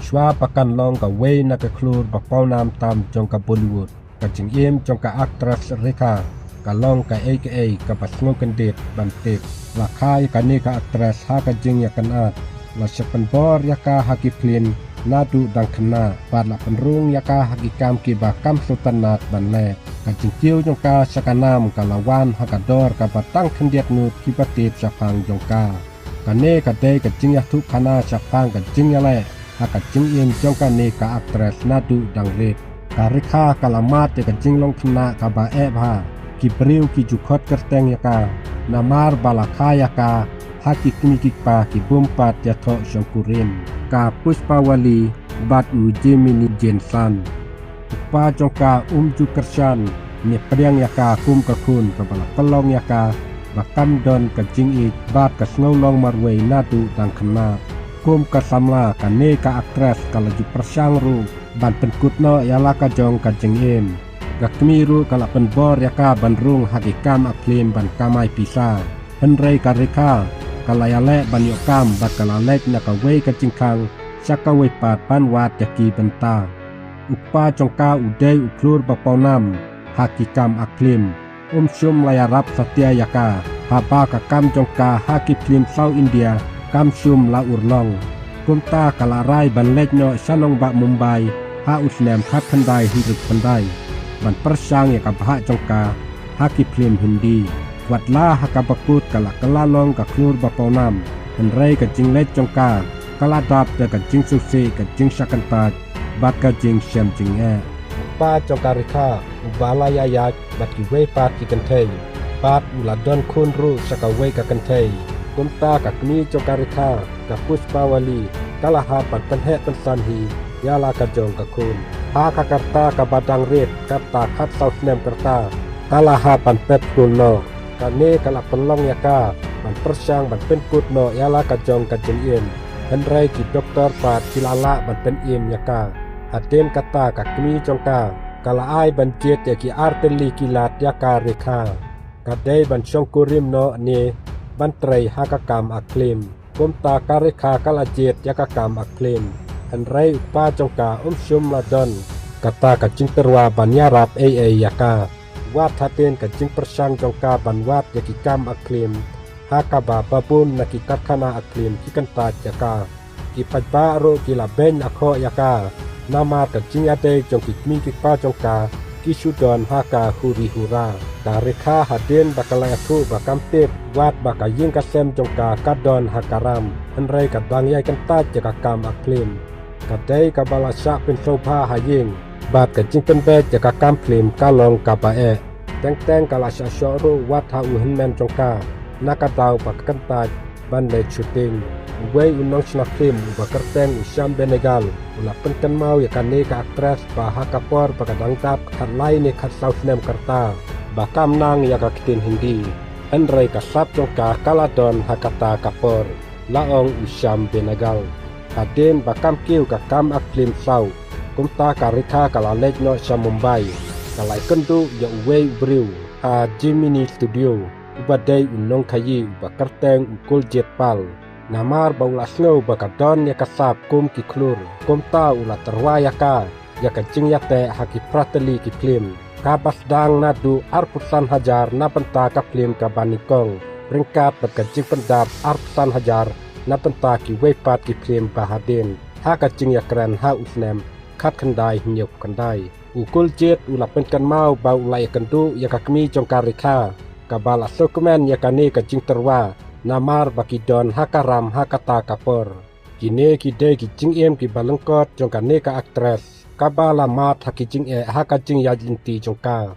Shwa pakan long ka way na ka klur bakpaw nam tam jong ka Bollywood ka jing jong ka aktras Rekha ka long ka aka ka pasngo kendit bantit la khai ka ni ka aktras ha ka jing ya kan at la sepen bor ya ka hakiplin nadu dang khna pat la penrung ya ka hakikam ki ba kam sultanat ban le ka jing kiu jong ka sakanam ka lawan ha ka dor ka batang kendiat nu ki batit sapang jong ka ne ka de ka jing ya thu khana sapang ka jing ya le ha ka jing jong ka ni ka aktras nadu dang ret ka Rekha kalamat ya ka jing long khna ka ba e bha ki priu ki jukhot kerteng ya ka namar balakha ya ka haki kimi kikpa ki bumpat ya tho syangkurin ka Puspawali bat Gemini Jensan pa jongka ju kershan ni priang ya ka kum ka khun ka bala pelong ya ka bakam don ka jing bat ka snolong marwei nadu dang khna kum ka samla ka ne ka aktras ka laju persang ru ban penkut no ya la ka jong ka jing Gakmiru kala penbor ya ka bandrung hakikam aklim ban kamai pisa henrei ka Rekha kala yale ban yokam bat kala lek na ka wei ka jingkang saka wei pat pan wat yaki benta upa jongka udai uklur bapawnam hakikam aklim shum layarap satya yaka haba ka kam jongka hakiklim South India kam shum la urlong kumta kala rai ban lek no sanong ba Mumbai ha usnem khat khandai hidup khandai ban persang ya kabha jongka hakiplim Hindi watla hakabakut kala kalalong ka klur bapawnam henrei ka jinglet jongka kala dap ka jing susi ka jing sakanta bat ka jing syam jing pa jongka Rekha ubala ya bat ki wei pat ki kantei pat uladon khun ru saka wei ka kantei kumta ka kni jongka Rekha ka Puspawali kala ha pat penhe pensan hi yala ka jong ka khun ha ka karta ka badang ret kata khat south nem karta kala ha pan pet kul no kane kala pelong ya ka ban persang ban penkut no yala ka jong ka jeng henrei ki doktor pat kilala ban pen ya ka haten kata ka kmi jongka kala ai ban jet ya ki arteli kilat ya ka Rekha kadai ban syongkurim no ne ban trei ha ka kam aklim kumta ka Rekha kala jet ya ka kam aklim henrei upa jongka shum ladon kata ka jing terwa ban yarap yaka wat haten ka jing persang jongka ban wat yaki kam aklim hakaba babun naki katkana aklim ki kanta yaka ki pajba ro ki la ben akho yaka nama ka jing ade jongki mi ki pa jongka ki sudon haka huri hura ka Rekha haden bakala thu bakam tep wat baka ying ka sem jongka kadon hakaram henrei ka dang yai kanta yaka kam aklim kadai ka bala sya pen sopa haying bat ka jing pen bet jaka kam klim kalong ka ba teng kala sya syoro wat ha u henmen jongka nakatau pak kanta ban le shooting wei unong sna klim ba kerteng usyam benegal ula penkan mau ya kane ka aktras ba ha kapor ba kadang tap khat lai ne khat south nem karta ba kam nang ya ka kitin Hindi henrei ka sap jongka kaladon hakata kapor laong usyam benegal haden bakam kiu ka kam aklim sau kumta ka Rekha kala lek no sa Mumbai kalai kendu ya wei briu ha Gemini studio ubadai unong khayi ba kerteng ukul jetpal namar baula snow bakadon ya kasap kum ki klur kumta ula terwa yaka ya ka jing yate haki prateli ki klim ka basdang nadu arpusan hajar na penta ka klim ka banikong ringkat bat ka jing pendap arpusan hajar na penta ki weipat ki klim bahaden ha ka jing ya kran ha usnem khat khandai nyuk khandai ukul jet ula penkan mau ba ulai kendu ya ka kmi jongka Rekha ka bala sokmen ya kane ka jing terwa namar bakidon hakaram hakata kapor kine ki de ki jing ki balengkot jongka ne ka aktras ka bala mat hakijing haka jing ya jinti jongka